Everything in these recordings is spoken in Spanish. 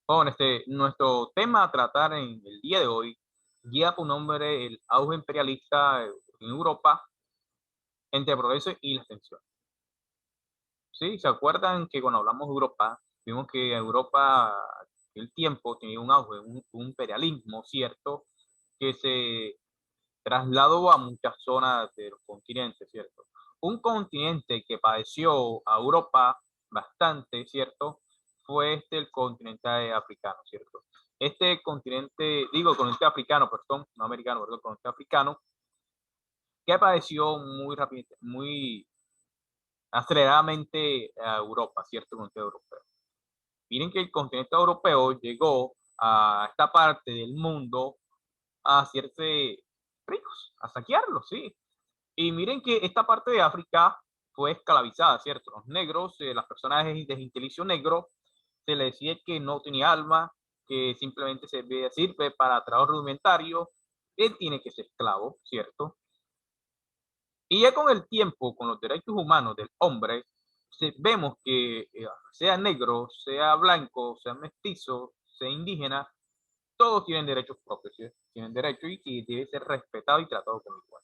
Bueno, nuestro tema a tratar en el día de hoy guía por nombre el auge imperialista en Europa entre progreso y la extensión. ¿Sí? ¿Se acuerdan que cuando hablamos de Europa, vimos que Europa, el tiempo tenía un auge, un imperialismo, ¿cierto? Que se trasladó a muchas zonas de los continentes, ¿cierto? Un continente que padeció a Europa bastante, ¿cierto? Fue el continente africano, ¿cierto? Este continente, digo, continente africano, perdón, no americano, perdón, continente africano, que padeció muy rápido, muy aceleradamente a Europa, ¿cierto? Continente europeo. Miren que el continente europeo llegó a esta parte del mundo a hacerse ricos, a saquearlos, ¿sí? Y miren que esta parte de África fue esclavizada, ¿cierto? Los negros, las personas de gentilicio negro, se les decía que no tenía alma, que simplemente sirve para trabajo rudimentario, él tiene que ser esclavo, ¿cierto? Y ya con el tiempo, con los derechos humanos del hombre, vemos que sea negro, sea blanco, sea mestizo, sea indígena, todos tienen derechos propios, ¿sí? Tienen derechos y que debe ser respetado y tratado como igual.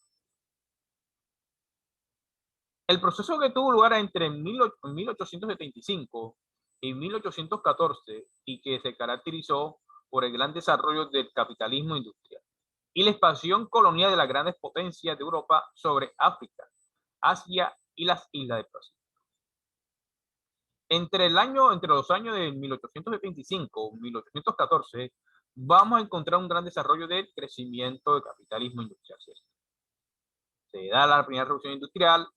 El proceso que tuvo lugar entre 1875 y 1814 y que se caracterizó por el gran desarrollo del capitalismo industrial y la expansión colonial de las grandes potencias de Europa sobre África, Asia y las islas del Pacífico. Entre los años de 1875 y 1814, vamos a encontrar un gran desarrollo del crecimiento del capitalismo industrial, ¿cierto? Se da la primera revolución industrial,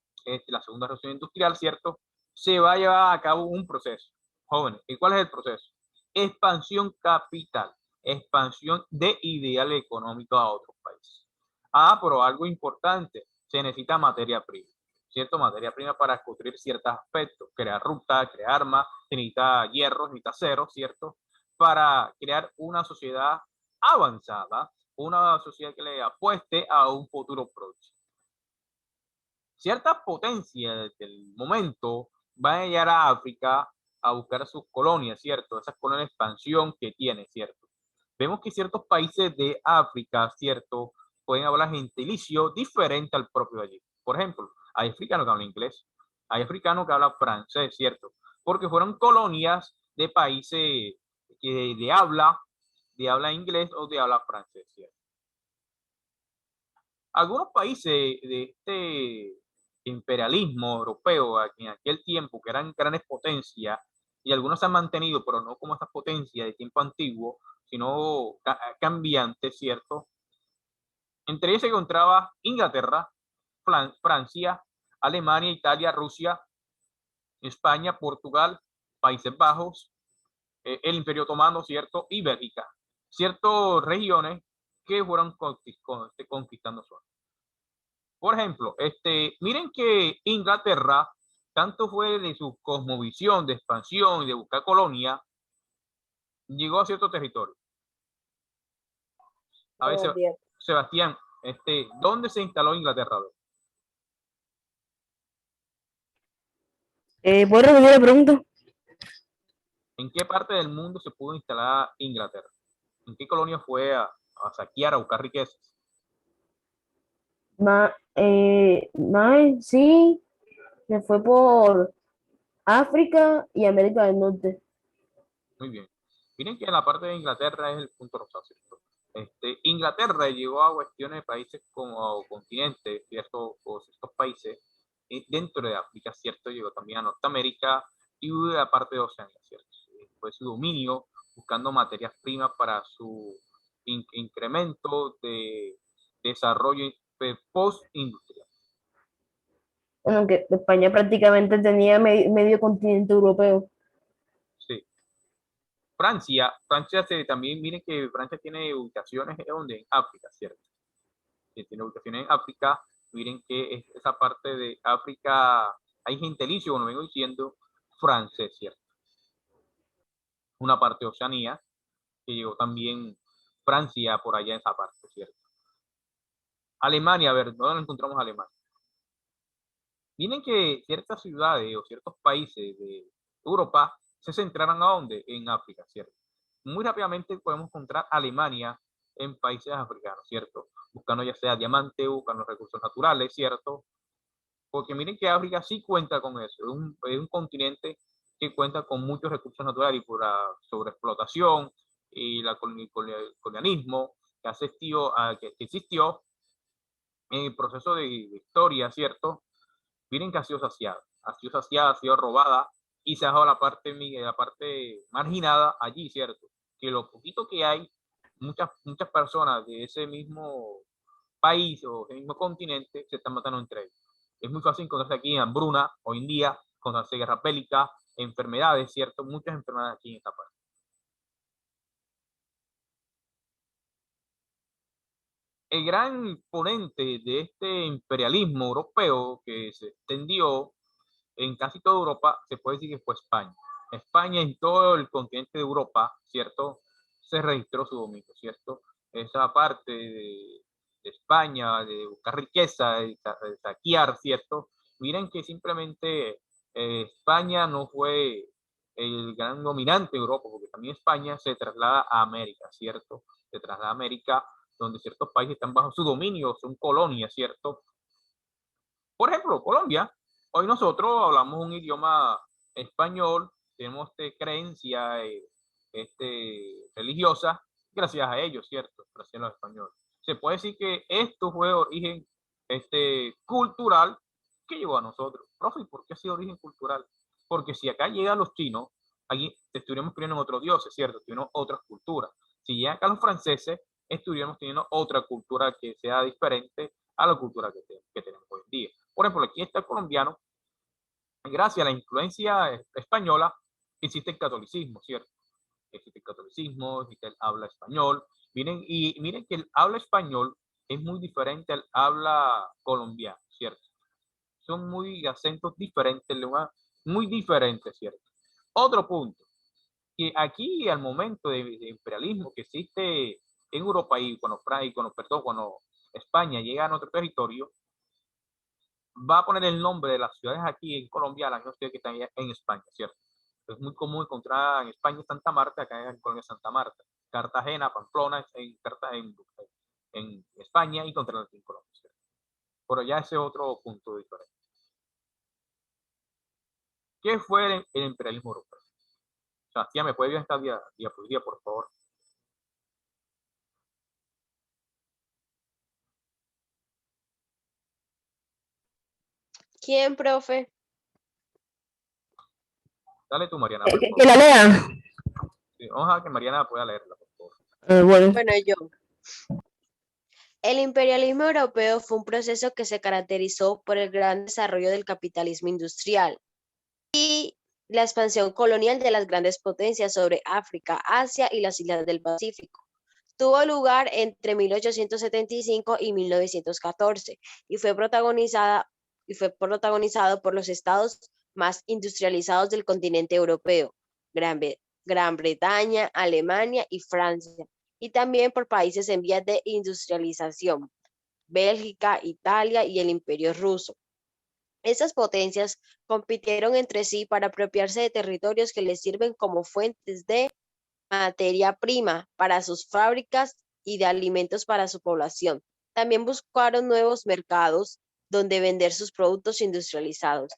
la segunda revolución industrial, ¿cierto? Se va a llevar a cabo un proceso. Jóvenes, ¿y cuál es el proceso? Expansión capital, expansión de ideal económico a otros países. Ah, pero algo importante, se necesita materia prima, ¿cierto? Materia prima para construir ciertos aspectos, crear rutas, crear armas, se necesita hierro, se necesita acero, ¿cierto? Para crear una sociedad avanzada, una sociedad que le apueste a un futuro próximo. Ciertas potencias del momento van a llegar a África a buscar sus colonias, ¿cierto? Esas colonias de expansión que tiene, ¿cierto? Vemos que ciertos países de África, ¿cierto? Pueden hablar gentilicio diferente al propio de allí. Por ejemplo, hay africanos que hablan inglés, hay africanos que hablan francés, ¿cierto? Porque fueron colonias de países de habla inglés o de habla francés, ¿cierto? Algunos países de este imperialismo europeo en aquel tiempo, que eran grandes potencias, y algunos se han mantenido, pero no como estas potencias de tiempo antiguo, sino cambiantes, ¿cierto? Entre ellos se encontraba Inglaterra, Francia, Alemania, Italia, Rusia, España, Portugal, Países Bajos, el Imperio Otomano, ¿cierto? Y Bélgica. Ciertas regiones que fueron conquistando zonas. Por ejemplo, miren que Inglaterra, tanto fue de su cosmovisión, de expansión y de buscar colonia, llegó a cierto territorio. A ver, Buenos días. Sebastián, ¿dónde se instaló Inglaterra? ¿Puedo repetir la pregunta? ¿En qué parte del mundo se pudo instalar Inglaterra? ¿En qué colonia fue a saquear, a buscar riquezas? Sí, se fue por África y América del Norte. Muy bien. Miren que en la parte de Inglaterra es el punto rosado, ¿cierto? Inglaterra llegó a cuestiones de países como continentes, ¿cierto? O ciertos países dentro de África, ¿cierto? Llegó también a Norteamérica y la parte de Oceanía, ¿cierto? Fue su dominio buscando materias primas para su incremento de desarrollo post-industrial. Bueno, que España prácticamente tenía medio continente europeo. Sí. Francia también, miren que Francia tiene ubicaciones donde en África, ¿cierto? Que tiene ubicaciones en África. Miren que esa parte de África hay gentilicio, como vengo diciendo, francés, ¿cierto? Una parte de Oceanía, que llegó también Francia por allá en esa parte, ¿cierto? Alemania, a ver, ¿dónde encontramos Alemania? Miren que ciertas ciudades o ciertos países de Europa se centraron a dónde? En África, ¿cierto? muy rápidamente podemos encontrar Alemania en países africanos, ¿cierto? Buscando ya sea diamante, buscando recursos naturales, ¿cierto? Porque miren que África sí cuenta con eso, es un continente que cuenta con muchos recursos naturales y por la sobreexplotación y el colonialismo que existió en el proceso de historia, ¿cierto? Miren que ha sido saciada, ha sido robada y se ha dejado la parte marginada allí, ¿cierto? Que lo poquito que hay, muchas personas de ese mismo país o ese mismo continente se están matando entre ellos. Es muy fácil encontrarse aquí en hambruna hoy en día, encontrarse guerra bélica, enfermedades, ¿cierto? Muchas enfermedades aquí en esta parte. El gran ponente de este imperialismo europeo que se extendió en casi toda Europa, se puede decir que fue España. España en todo el continente de Europa, ¿cierto? Se registró su dominio, ¿cierto? Esa parte de España, de buscar riqueza, de saquear, ¿cierto? Miren que simplemente España no fue el gran dominante de Europa, porque también España se traslada a América, ¿cierto? Se traslada a América, donde ciertos países están bajo su dominio, son colonias, ¿cierto? Por ejemplo, Colombia. Hoy nosotros hablamos un idioma español, tenemos creencia religiosa, gracias a ellos, ¿cierto? Gracias a los españoles. Se puede decir que esto fue origen cultural que llegó a nosotros. Profe, ¿por qué ha sido origen cultural? Porque si acá llegan los chinos, allí estuviéramos creyendo en otros dioses, ¿cierto? Tuvimos otras culturas. Si llegan acá los franceses, estuviéramos teniendo otra cultura que sea diferente a la cultura que tenemos hoy en día. Por ejemplo, aquí está el colombiano, gracias a la influencia española, existe el catolicismo, ¿cierto? Existe el catolicismo, existe el habla español. Miren que el habla español es muy diferente al habla colombiano, ¿cierto? Son muy acentos diferentes, muy diferentes, ¿cierto? Otro punto, que aquí al momento de imperialismo que existe en Europa cuando España llega a nuestro territorio, va a poner el nombre de las ciudades aquí en Colombia a las mismas ciudades que están en España, ¿cierto? Es muy común encontrar en España Santa Marta, acá en Colombia Santa Marta, Cartagena, Pamplona, en España y contra en Colombia, ¿cierto? Pero ya ese es otro punto diferente. ¿Qué fue el imperialismo europeo? Sebastián, ¿me puede ver esta diapositiva, por favor? ¿Quién, profe? Dale tú, Mariana, por Que favor. la lea. Sí, vamos a que Mariana pueda leerla, por favor. Bueno. Bueno, yo. El imperialismo europeo fue un proceso que se caracterizó por el gran desarrollo del capitalismo industrial y la expansión colonial de las grandes potencias sobre África, Asia y las islas del Pacífico. Tuvo lugar entre 1875 y 1914 y fue protagonizado por los estados más industrializados del continente europeo, Gran, Gran Bretaña, Alemania y Francia, y también por países en vías de industrialización, Bélgica, Italia y el Imperio Ruso. Estas potencias compitieron entre sí para apropiarse de territorios que les sirven como fuentes de materia prima para sus fábricas y de alimentos para su población. También buscaron nuevos mercados donde vender sus productos industrializados.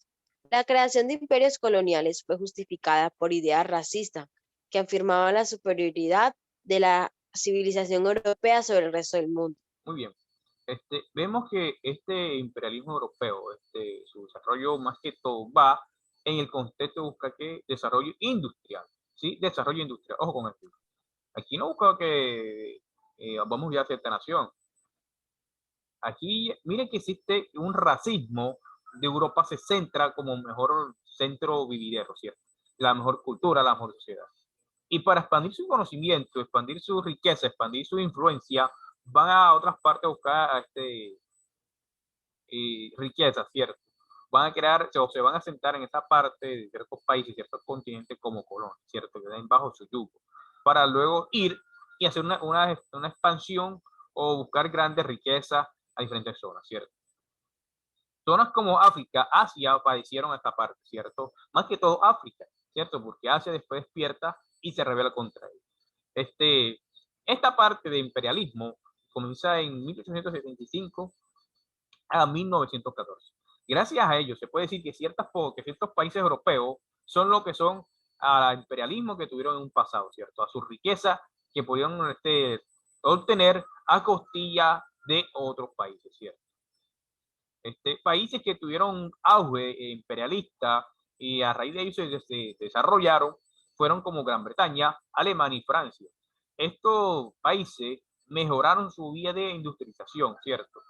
La creación de imperios coloniales fue justificada por ideas racistas que afirmaban la superioridad de la civilización europea sobre el resto del mundo. Muy bien. Vemos que este imperialismo europeo, su desarrollo más que todo va en el contexto de buscar que desarrollo industrial, ¿sí? Desarrollo industrial, ojo con esto. Aquí no busca que vamos ya a cierta nación. Aquí, miren que existe un racismo de Europa, se centra como mejor centro vividero, ¿cierto? La mejor cultura, la mejor sociedad. Y para expandir su conocimiento, expandir su riqueza, expandir su influencia, van a otras partes a buscar riqueza, ¿cierto? Van a crear o se van a sentar en esta parte de ciertos países, ciertos continentes como Colombia, ¿cierto? Que den bajo su yugo, para luego ir y hacer una expansión o buscar grandes riquezas a diferentes zonas, ¿cierto? Zonas como África, Asia padecieron esta parte, ¿cierto? Más que todo África, ¿cierto? Porque Asia después despierta y se revela contra ellos. Esta parte de imperialismo comienza en 1875 a 1914. Gracias a ello se puede decir que ciertos países europeos son lo que son al imperialismo que tuvieron en un pasado, ¿cierto? A su riqueza que pudieron obtener a costilla de otros países, ¿cierto? Países que tuvieron auge imperialista y a raíz de ello se desarrollaron fueron como Gran Bretaña, Alemania y Francia. Estos países mejoraron su vía de industrialización, ¿cierto?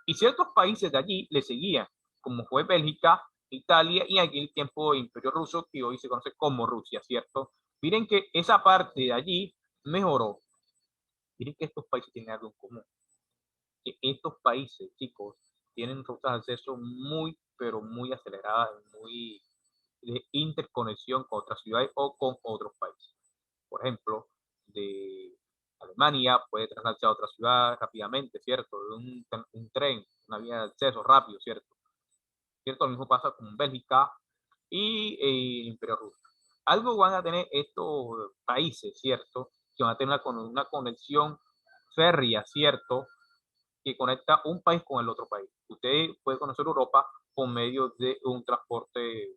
Y ciertos países de allí le seguían, como fue Bélgica, Italia y en aquel tiempo Imperio Ruso, que hoy se conoce como Rusia, ¿cierto? Miren que esa parte de allí mejoró. Miren que estos países tienen algo en común. Que estos países, chicos, tienen rutas de acceso muy, pero muy aceleradas, muy de interconexión con otras ciudades o con otros países. Por ejemplo, de Alemania puede trasladarse a otra ciudad rápidamente, ¿cierto? Un tren, una vía de acceso rápido, ¿cierto? ¿Cierto? Lo mismo pasa con Bélgica y el Imperio Ruso. Algo van a tener estos países, ¿cierto? Que van a tener una conexión férrea, ¿cierto? Que conecta un país con el otro país. Usted puede conocer Europa por medio de un transporte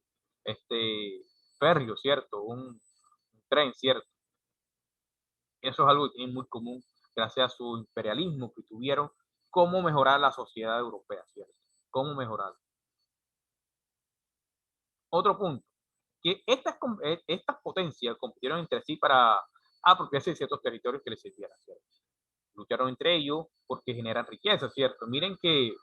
férreo, ¿cierto? Un tren, ¿cierto? Eso es algo que tienen muy común gracias a su imperialismo que tuvieron, cómo mejorar la sociedad europea, ¿cierto? Cómo mejorar. Otro punto, que estas potencias compitieron entre sí para apropiarse de ciertos territorios que les sirvieran, ¿cierto? Lucharon entre ellos porque generan riqueza, ¿cierto? Miren que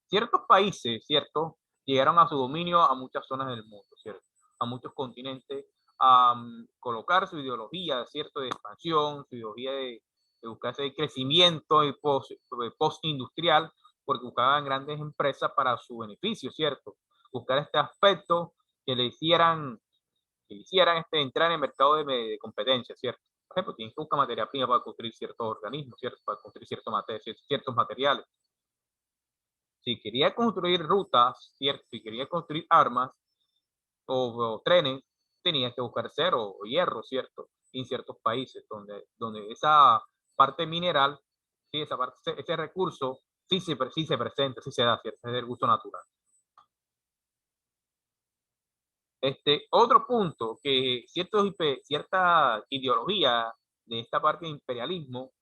ciertos países, ¿cierto? Llegaron a su dominio a muchas zonas del mundo, ¿cierto? A muchos continentes, a colocar su ideología, ¿cierto? De expansión, su ideología de buscar ese crecimiento y post-industrial, porque buscaban grandes empresas para su beneficio, ¿cierto? Buscar este aspecto que le hicieran entrar en el mercado de competencia, ¿cierto? Por ejemplo, tienen que buscar materia prima para construir ciertos organismos, ¿cierto? Para construir ciertos materiales. Si quería construir rutas, ¿cierto? Si quería construir armas o trenes, tenía que buscar acero o hierro, ¿cierto? En ciertos países donde esa parte mineral, ¿sí? Ese recurso sí se presenta, sí se da, ¿cierto? Es el recurso natural. Otro punto, que cierta ideología de esta parte de imperialismo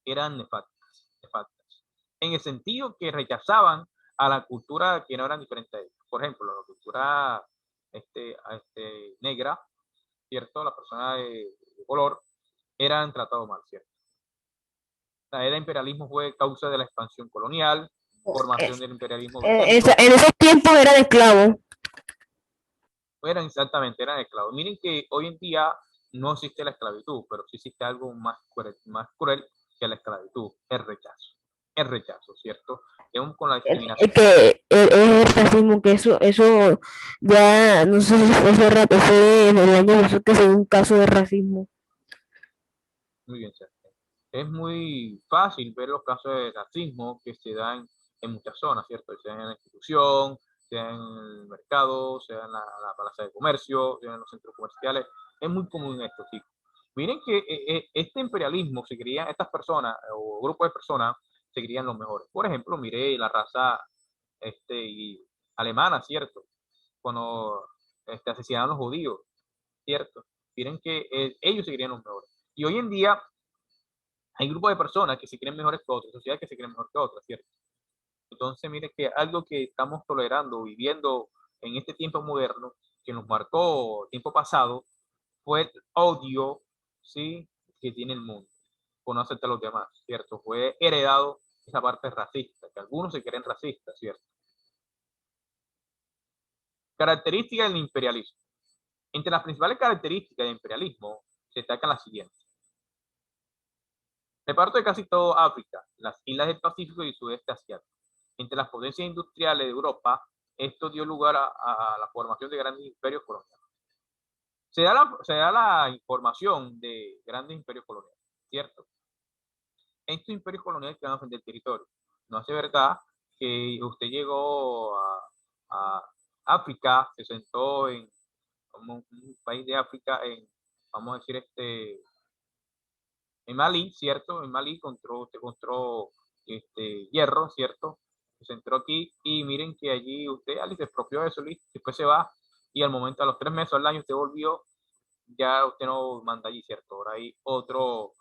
eran nefastas, en el sentido que rechazaban a la cultura que no eran diferentes a ellos. Por ejemplo, la cultura negra, ¿cierto? La persona de color eran tratados mal, ¿cierto? La era imperialismo fue causa de la expansión colonial, formación del imperialismo británico. En esos tiempos eran esclavos. Eran esclavos. Miren que hoy en día no existe la esclavitud, pero sí existe algo más cruel que la esclavitud, el rechazo, ¿cierto? Con la discriminación. Es el racismo, que eso ya, no sé si fue hace rato, fue en el año pasado que fue un caso de racismo. Muy bien, ¿cierto? Es muy fácil ver los casos de racismo que se dan en muchas zonas, ¿cierto? Sea en la institución, sea en el mercado, sea en la plaza de comercio, sea en los centros comerciales. Es muy común esto, chicos. Miren que este imperialismo se creía, estas personas o grupos de personas se creían los mejores. Por ejemplo, mire la raza alemana, ¿cierto? Cuando asesinaron a los judíos, ¿cierto? Miren que ellos se creían los mejores. Y hoy en día hay grupos de personas que se creen mejores que otras, sociedades que se creen mejor que otras, ¿cierto? Entonces, mire que algo que estamos tolerando, viviendo en este tiempo moderno, que nos marcó tiempo pasado, fue el odio, ¿sí? Que tiene el mundo, por no aceptar a los demás, ¿cierto? Fue heredado esa parte racista, que algunos se creen racistas, ¿cierto? Características del imperialismo. Entre las principales características del imperialismo se destacan las siguientes. Reparto de casi todo África, las islas del Pacífico y sudeste asiático. Entre las potencias industriales de Europa, esto dio lugar a la formación de grandes imperios coloniales. Se da la información de grandes imperios coloniales, ¿cierto? Estos imperios coloniales que van a defender el territorio. No hace verdad que usted llegó a África, se sentó en como un país de África, vamos a decir, En Malí, ¿cierto? En Malí se encontró hierro, ¿cierto? Se entró aquí y miren que allí usted, Ali, se expropió eso, Liz, después se va y al momento, a los 3 meses al año, usted volvió, ya usted no manda allí, ¿cierto? Ahora hay otro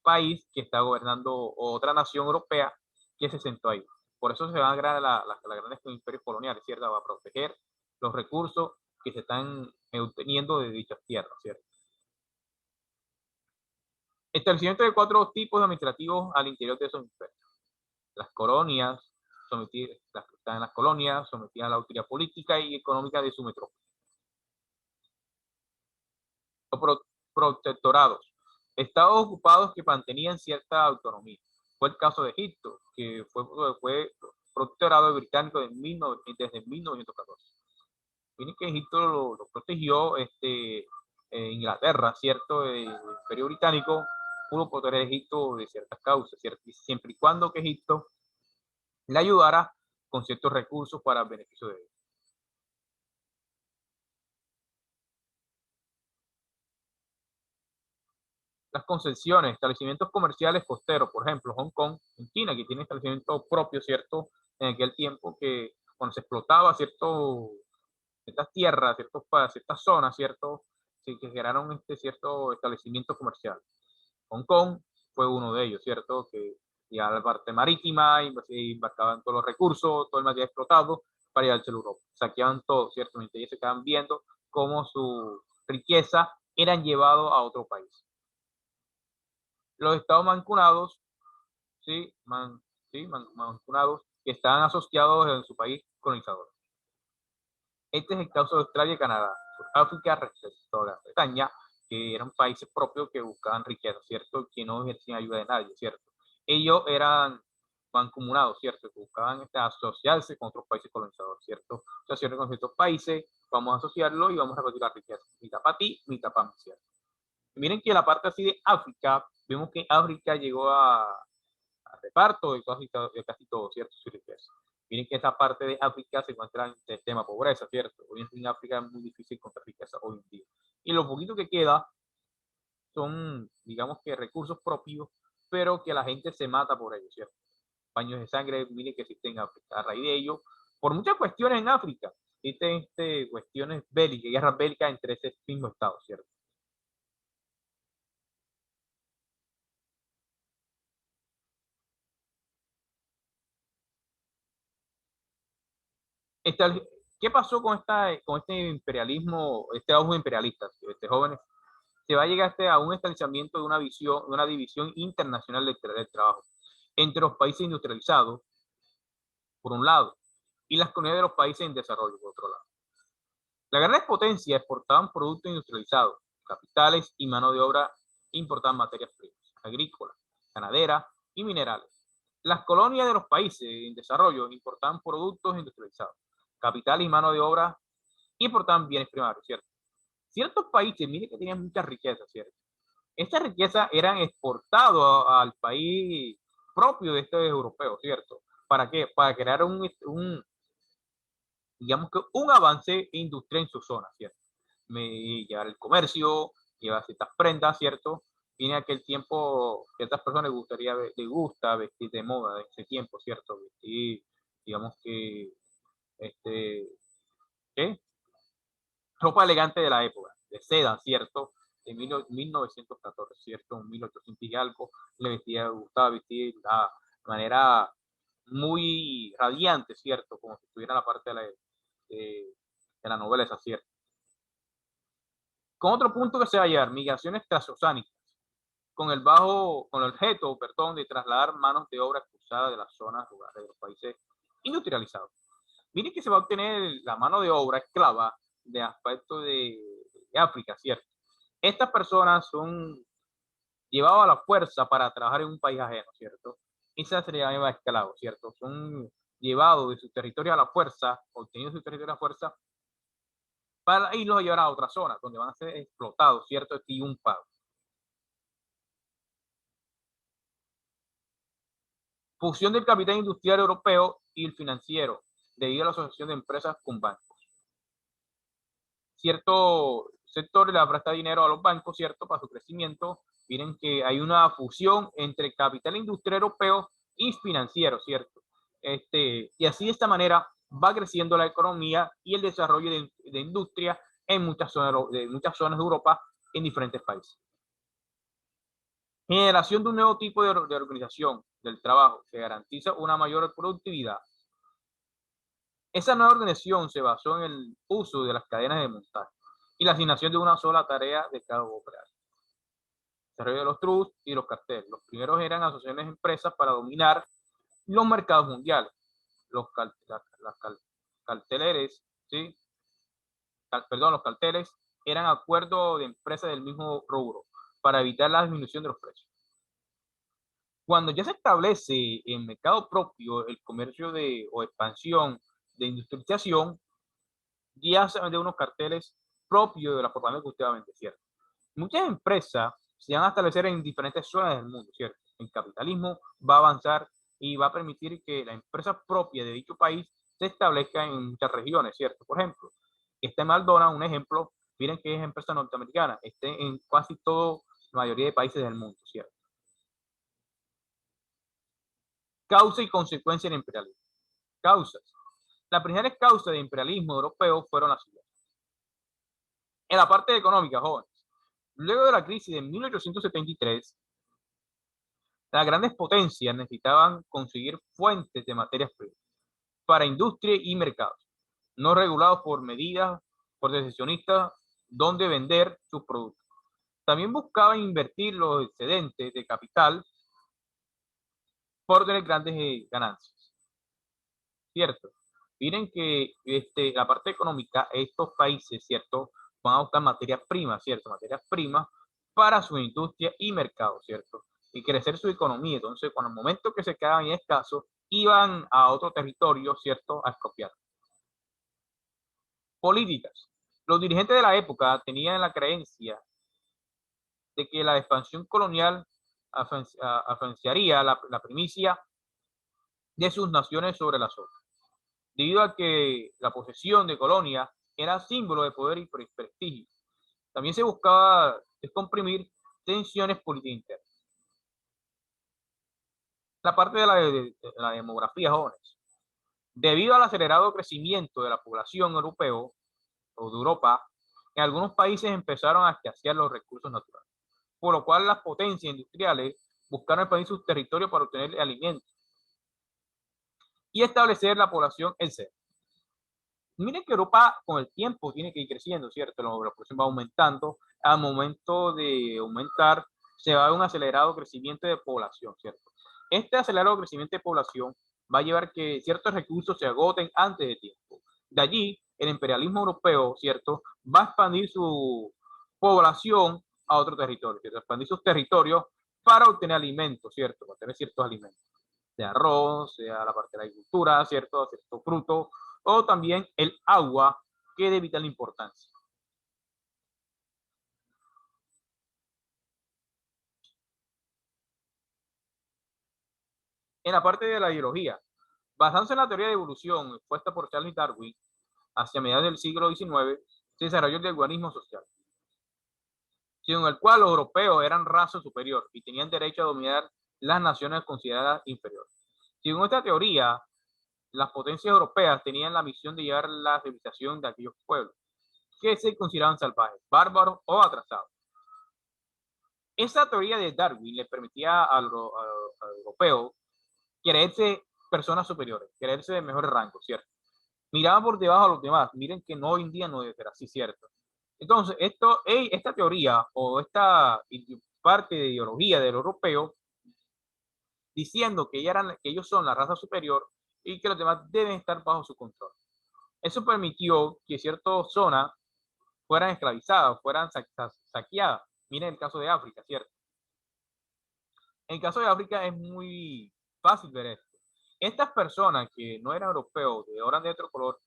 país que está gobernando, o otra nación europea que se sentó ahí. Por eso se van a crear las grandes imperios coloniales, ¿cierto? Va a proteger los recursos que se están obteniendo de dichas tierras, ¿cierto? Establecimiento de 4 tipos administrativos al interior de esos imperios. Las colonias, las que están en las colonias, sometidas a la autoridad política y económica de su metrópoli. Los protectorados, estados ocupados que mantenían cierta autonomía. Fue el caso de Egipto, que fue protectorado británico desde 1914. Miren que Egipto lo protegió Inglaterra, ¿cierto? El Imperio Británico pudo proteger a Egipto de ciertas causas, ¿cierto? Y siempre y cuando que Egipto le ayudara con ciertos recursos para el beneficio de ellos. Las concesiones, establecimientos comerciales costeros, por ejemplo, Hong Kong, en China, que tiene establecimiento propio, ¿cierto? En aquel tiempo que cuando se explotaba ciertas tierras, ciertas zonas, ¿cierto? Sí, que generaron cierto establecimiento comercial. Hong Kong fue uno de ellos, ¿cierto? Que llegaba a la parte marítima, embarcaban todos los recursos, todo el material explotado para llevarse a Europa. Saqueaban todo, ¿cierto? Mientras ellos se quedaban viendo cómo su riqueza eran llevados a otro país. Los estados mancomunados, ¿sí? Mancomunados, que estaban asociados en su país colonizador. Este es el caso de Australia y Canadá. Sudáfrica respecto a Gran Bretaña, que eran países propios que buscaban riqueza, ¿cierto? Que no ejercían ayuda de nadie, ¿cierto? Ellos eran mancomunados, ¿cierto? Que buscaban asociarse con otros países colonizadores, ¿cierto? Asociarse con ciertos países, vamos a asociarlo y vamos a repartir la riqueza. Mitad para ti, mitad para mí, ¿cierto? Y miren que la parte así de África, vemos que África llegó a reparto de casi todo, ¿cierto? Su riqueza. Miren que esa parte de África se encuentra en el tema pobreza, ¿cierto? Hoy en África es muy difícil encontrar riqueza hoy en día. Y lo poquito que queda son, digamos que recursos propios, pero que la gente se mata por ellos, ¿cierto? Baños de sangre, miren que existen en África. A raíz de ello, por muchas cuestiones en África, existen cuestiones bélicas, guerras bélicas entre ese mismo estado, ¿cierto? ¿Qué pasó con este imperialismo, este auge imperialista, jóvenes? Se va a llegar a un establecimiento de una división internacional del trabajo entre los países industrializados, por un lado, y las comunidades de los países en desarrollo, por otro lado. Las grandes potencias exportaban productos industrializados, capitales y mano de obra, importaban materias primas, agrícolas, ganaderas y minerales. Las colonias de los países en desarrollo importaban productos industrializados, capital y mano de obra, importaban bienes primarios, ¿cierto? Ciertos países, miren que tenían mucha riqueza, ¿cierto? Estas riquezas eran exportadas al país propio de estos europeos, ¿cierto? ¿Para qué? Para crear digamos que un avance industrial en su zona, ¿cierto? Llevar el comercio, llevar ciertas prendas, ¿cierto? Tiene aquel tiempo, ciertas personas les gusta vestir de moda de ese tiempo, ¿cierto? Vestir, digamos que, ¿qué? Ropa elegante de la época, de seda, ¿cierto? En 1914, ¿cierto? En 1800 y algo, gustaba vestir de manera muy radiante, ¿cierto? Como si estuviera la parte de la nobleza, ¿cierto? Con otro punto que se va a llevar, migraciones transoceánicas, con el objeto, perdón, de trasladar manos de obra cruzadas de las zonas rurales de los países industrializados. Miren que se va a obtener la mano de obra esclava de aspecto de África, ¿cierto? Estas personas son llevadas a la fuerza para trabajar en un país ajeno, ¿cierto? Esa se le llama esclavos, ¿cierto? Son llevados de su territorio a la fuerza, obtenidos de su territorio a la fuerza, para irlos a llevar a otra zona, donde van a ser explotados, ¿cierto? Y un pago. Fusión del capital industrial europeo y el financiero, debido a la asociación de empresas con bancos. Cierto sector le presta dinero a los bancos, ¿cierto? Para su crecimiento, Miren que hay una fusión entre capital industrial europeo y financiero, ¿cierto? Y así de esta manera va creciendo la economía y el desarrollo de industria en muchas zonas de Europa, en diferentes países. Generación de un nuevo tipo de organización del trabajo que garantiza una mayor productividad. Esa nueva organización se basó en el uso de las cadenas de montaje y la asignación de una sola tarea de cada operario. Desarrollo de los trusts y los carteles. Los primeros eran asociaciones de empresas para dominar los mercados mundiales. Los carteles, ¿sí? Los carteles eran acuerdos de empresas del mismo rubro para evitar la disminución de los precios. Cuando ya se establece en mercado propio el comercio o expansión de industrialización, ya se de unos carteles propios de la propaganda que usted va a vender, ¿cierto? Muchas empresas se van a establecer en diferentes zonas del mundo, ¿cierto? El capitalismo va a avanzar y va a permitir que la empresa propia de dicho país se establezca en muchas regiones, ¿cierto? Por ejemplo, McDonald's, un ejemplo, miren que es empresa norteamericana, en casi toda la mayoría de países del mundo, ¿cierto? Causa y consecuencia del imperialismo. Causas. Las principales causas del imperialismo europeo fueron las siguientes. En la parte económica, jóvenes, luego de la crisis de 1873, las grandes potencias necesitaban conseguir fuentes de materias primas para industria y mercados, no regulados por medidas por decisionistas donde vender sus productos. También buscaban invertir los excedentes de capital por tener grandes ganancias. ¿Cierto? Miren que la parte económica, estos países, ¿cierto? Van a buscar materias primas, ¿cierto? Materias primas para su industria y mercado, ¿cierto? Y crecer su economía. Entonces, cuando el momento que se quedaban escasos, iban a otro territorio, ¿cierto? A expropiar. Políticas. Los dirigentes de la época tenían la creencia de que la expansión colonial afianzaría la primicia de sus naciones sobre las otras, debido a que la posesión de colonias era símbolo de poder y prestigio. También se buscaba descomprimir tensiones políticas internas. La parte de la demografía, jóvenes. Debido al acelerado crecimiento de la población europeo o de Europa, en algunos países empezaron a escasear los recursos naturales, por lo cual las potencias industriales buscaron expandir sus territorios para obtener alimentos y establecer la población en seno. Miren que Europa con el tiempo tiene que ir creciendo, ¿cierto? La población va aumentando. Al momento de aumentar, se va a un acelerado crecimiento de población, ¿cierto? Este acelerado crecimiento de población va a llevar que ciertos recursos se agoten antes de tiempo. De allí, el imperialismo europeo, ¿cierto? Va a expandir su población a otro territorio, ¿cierto? Expandir sus territorios para obtener alimentos, ¿cierto? Para obtener ciertos alimentos, de arroz, sea la parte de la agricultura, ¿cierto? Cierto fruto, o también el agua, que es de vital importancia. En la parte de la ideología, basándose en la teoría de evolución expuesta por Charles Darwin, hacia mediados del siglo XIX, se desarrolló el darwinismo social, según el cual los europeos eran raza superior y tenían derecho a dominar las naciones consideradas inferiores. Según esta teoría, las potencias europeas tenían la misión de llevar la civilización de aquellos pueblos que se consideraban salvajes, bárbaros o atrasados. Esa teoría de Darwin le permitía al europeo creerse personas superiores, creerse de mejor rango, ¿cierto? Miraban por debajo a los demás. Miren que no, hoy en día no debe ser así, ¿cierto? Entonces, esta teoría o esta parte de ideología del europeo diciendo que ellos son la raza superior y que los demás deben estar bajo su control. Eso permitió que ciertas zonas fueran esclavizadas, fueran saqueadas. Miren el caso de África, ¿cierto? En el caso de África es muy fácil ver esto. Estas personas que no eran europeos, de eran de otro color,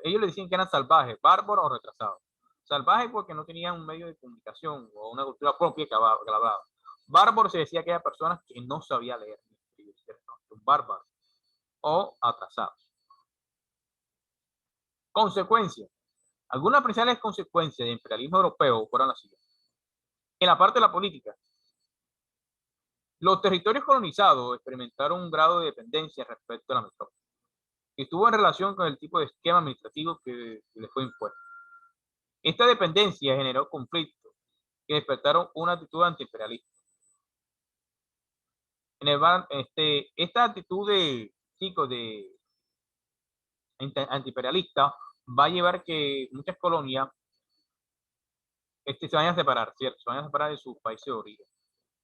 ellos le decían que eran salvajes, bárbaros o retrasados. Salvajes porque no tenían un medio de comunicación o una cultura propia que hablaba. Bárbaro se decía que eran personas que no sabían leer ni escribir, ¿cierto? Bárbaros o atrasados. Consecuencias. Algunas principales consecuencias del imperialismo europeo fueron las siguientes. En la parte de la política, Los territorios colonizados experimentaron un grado de dependencia respecto a la metrópoli, que estuvo en relación con el tipo de esquema administrativo que les fue impuesto. Esta dependencia generó conflictos que despertaron una actitud antiimperialista. Esta actitud de chicos de antiimperialista va a llevar que muchas colonias se van a separar, ¿cierto? Se van a separar de sus países de origen.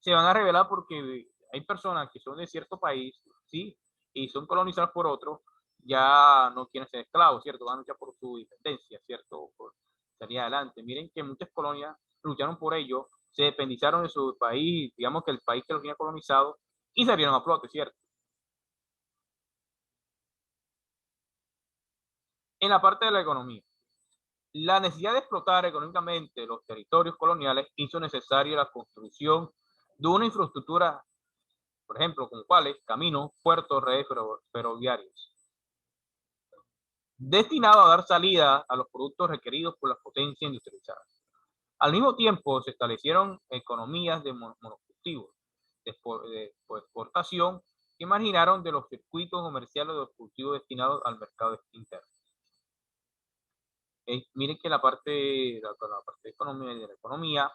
Se van a rebelar porque hay personas que son de cierto país, ¿sí? Y son colonizadas por otro, ya no quieren ser esclavos, ¿cierto? Van a luchar por su independencia, ¿cierto? Por salir adelante. Miren que muchas colonias lucharon por ello, se dependizaron de su país, digamos que el país que los tenía colonizado, y salieron a flote, ¿cierto? En la parte de la economía, la necesidad de explotar económicamente los territorios coloniales hizo necesaria la construcción de una infraestructura, por ejemplo, como cuáles, caminos, puertos, redes ferroviarias, destinado a dar salida a los productos requeridos por las potencias industrializadas. Al mismo tiempo, se establecieron economías de monocultivos, de exportación, que marginaron de los circuitos comerciales de los cultivos destinados al mercado interno. Miren que la parte de la economía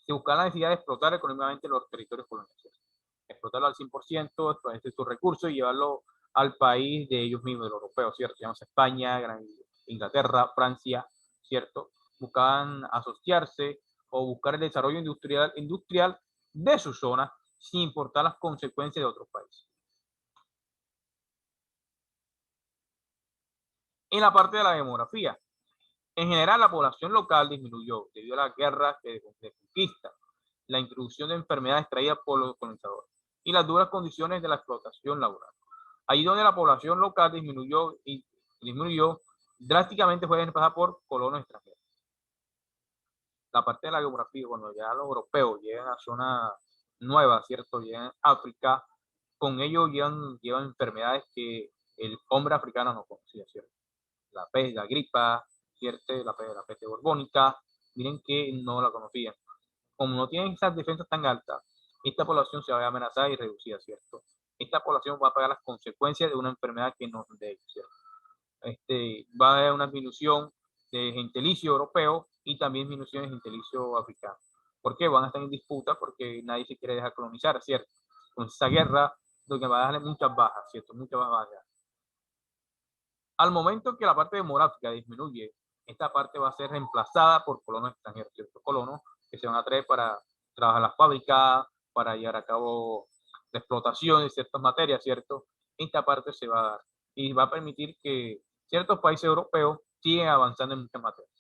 se busca la necesidad de explotar económicamente los territorios coloniales, explotarlo al 100%, explotar sus recursos y llevarlo al país de ellos mismos, de los europeos, ¿cierto? Llamamos España, Inglaterra, Francia, ¿cierto? Buscaban asociarse o buscar el desarrollo industrial de su zona sin importar las consecuencias de otros países. En la parte de la demografía, en general, la población local disminuyó debido a las guerras de conquista, la introducción de enfermedades traídas por los colonizadores y las duras condiciones de la explotación laboral. Ahí donde la población local disminuyó drásticamente fue desplazada por colonos extranjeros. La parte de la geografía, cuando ya los europeos llegan a zonas nuevas, ¿cierto? Llegan a África, con ellos llevan enfermedades que el hombre africano no conocía, ¿cierto? La peste, la gripa, ¿cierto? La peste borbónica, miren que no la conocían. Como no tienen esas defensas tan altas, esta población se va a amenazar y reducida, ¿cierto? Esta población va a pagar las consecuencias de una enfermedad que no es de ellos, ¿cierto? Va a haber una disminución de gentilicio europeo y también disminución de gentilicio africano. ¿Por qué? Van a estar en disputa porque nadie se quiere dejar colonizar, ¿cierto? Con esa guerra, lo que va a darle muchas bajas, ¿cierto? Muchas bajas. Al momento que la parte demográfica disminuye, esta parte va a ser reemplazada por colonos extranjeros, ¿cierto? Colonos que se van a traer para trabajar en las fábricas, para llevar a cabo la explotación de ciertas materias, ¿cierto? Esta parte se va a dar y va a permitir que ciertos países europeos sigan avanzando en muchas materias.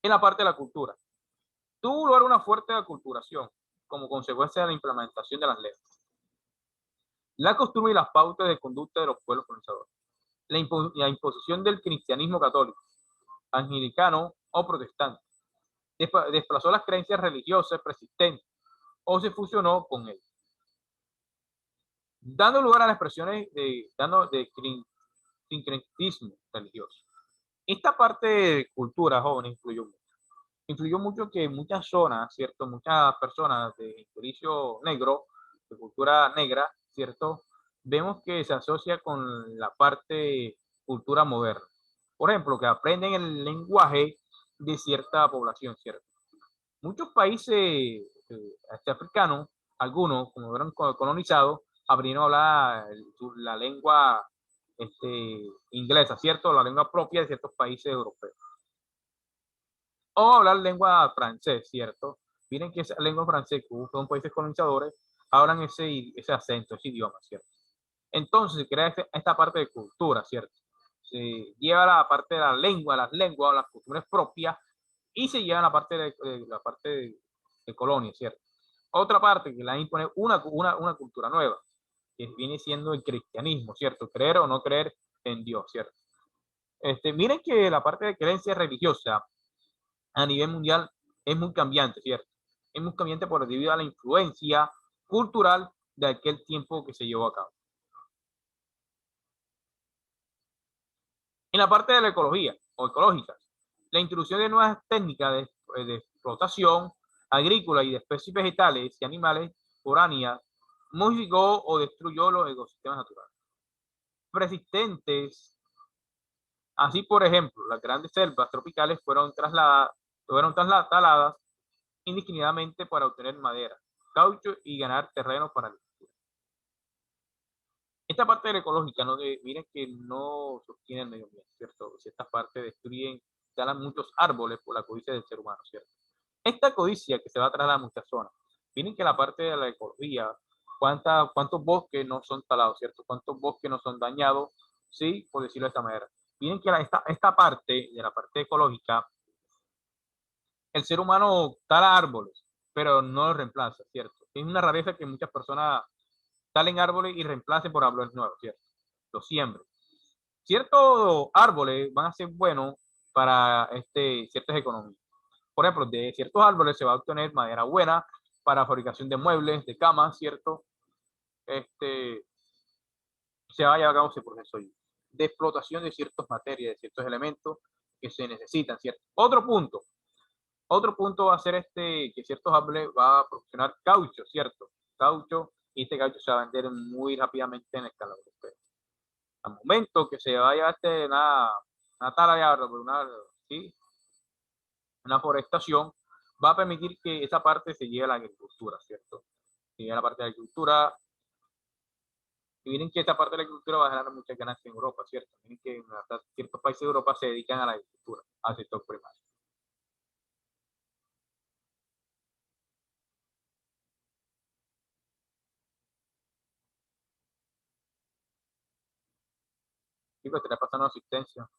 En la parte de la cultura, tuvo lugar una fuerte aculturación como consecuencia de la implementación de las leyes, la costumbre y las pautas de conducta de los pueblos colonizadores, la imposición del cristianismo católico, anglicano o protestante, desplazó las creencias religiosas persistentes o se fusionó con él, dando lugar a las expresiones de sincretismo religioso. Esta parte de cultura, jóvenes, influyó mucho que en muchas zonas, ¿cierto? Muchas personas de gentilicio negro, de cultura negra, ¿cierto? Vemos que se asocia con la parte cultura moderna. Por ejemplo, que aprenden el lenguaje de cierta población, ¿cierto? Muchos países africanos, algunos, como eran colonizados, aprendieron a hablar la lengua inglesa, ¿cierto? La lengua propia de ciertos países europeos. O hablar lengua francés, ¿cierto? Miren que esa lengua francés, que son países colonizadores, hablan ese acento, ese idioma, ¿cierto? Entonces se crea esta parte de cultura, ¿cierto? Se lleva la parte de las lenguas, las costumbres propias, y se lleva la parte de colonia, ¿cierto? Otra parte que la impone una cultura nueva, que viene siendo el cristianismo, ¿cierto? Creer o no creer en Dios, ¿cierto? Miren que la parte de creencia religiosa a nivel mundial es muy cambiante, ¿cierto? Es muy cambiante debido a la influencia cultural de aquel tiempo que se llevó a cabo. En la parte de la ecología o ecológica, la introducción de nuevas técnicas de explotación agrícola y de especies vegetales y animales foráneas, modificó o destruyó los ecosistemas naturales persistentes. Así, por ejemplo, las grandes selvas tropicales fueron taladas indiscriminadamente para obtener madera, caucho y ganar terreno para la agricultura. Esta parte de la ecológica, ¿no? Miren que no sostiene el medio ambiente, ¿cierto? Si esta parte destruyen, talan muchos árboles por la codicia del ser humano, ¿cierto? Esta codicia que se va a trasladar a muchas zonas. Miren que la parte de la ecología, cuántos bosques no son talados, ¿cierto? Cuántos bosques no son dañados, sí, por decirlo de esta manera. Miren que esta parte, de la parte ecológica, el ser humano tala árboles, pero no los reemplaza, ¿cierto? Es una rareza que muchas personas talen árboles y reemplacen por árboles nuevos, ¿cierto? Los siembren. Ciertos árboles van a ser buenos para ciertas economías. Por ejemplo, de ciertos árboles se va a obtener madera buena para fabricación de muebles, de camas, ¿cierto? Se va a llevar a cabo ese proceso de explotación de ciertas materias, de ciertos elementos que se necesitan, ¿cierto? Otro punto va a ser que ciertos árboles va a proporcionar caucho, ¿cierto? Caucho, y este caucho se va a vender muy rápidamente en la escala europea. Al momento que se vaya a una tala de árboles, ¿sí? Una forestación, va a permitir que esa parte se lleve a la agricultura, ¿cierto? Se lleve a la parte de la agricultura. Y miren que esta parte de la agricultura va a generar muchas ganancias en Europa, ¿cierto? Miren que en ciertos países de Europa se dedican a la agricultura, al sector primario. Y pues te la pasando asistencia.